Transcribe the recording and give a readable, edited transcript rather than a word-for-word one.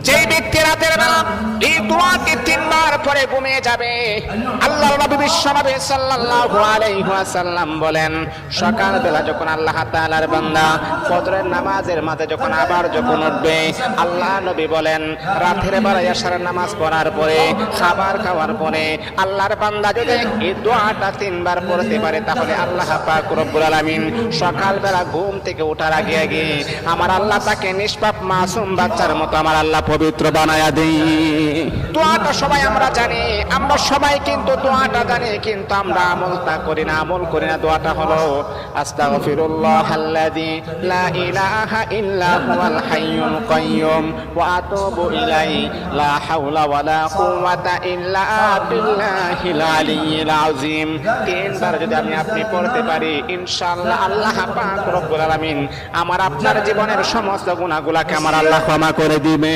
যেই ব্যক্তি রাতের বেলা এই দোয়াকে তিনবার পরে ঘুমিয়ে যাবে, আল্লাহর নবী বিশ্বনবী সাল্লাল্লাহু আলাইহি ওয়াসাল্লাম বলেন, সকাল বেলা যখন আল্লাহ তাআলার বান্দা ফজরের নামাজের মাঝে যখন আবার যখন উঠবে, আল্লাহ নবী বলেন রাতের বেলা এশার নামাজ পড়ার পরে, খাবার খাওয়ার পরে আল্লাহর বান্দা যদি এই দোয়াটা তিনবার পড়তে পারে, তাহলে আল্লাহ পাক রব্বুল আলামিন সকাল বেলা ঘুম থেকে ওঠার আগে আগে আমার আল্লাহ তাকে নিষ্পাপ মাসুম বাচ্চার মতো আমার আল্লাহ পবিত্র বানায়া দেই। দোয়াটা সবাই আমরা জানি, আমরা সবাই কিন্তু দোয়াটা জানি, কিন্তু আমরা আমলটা করি না। আমল করি না। দোয়াটা হলো আস্তাগফিরুল্লাহাল্লাযী লা ইলাহা ইল্লা হুয়াল হাইয়ুল কাইয়্যুম ওয়া আতুবু ইলাইহি লা হাওলা ওয়ালা কুওয়াতা ইল্লা বিল্লাহিল আলিয়্যিল আযীম। তিনবার যদি আপনি পড়তে পারি, ইনশাআল্লাহ আল্লাহ পাক রব্বুল আলামিন আমার আপনার জীবনের সমস্ত গুনাহগুলোকে আমার আল্লাহ ক্ষমা করে দিবে।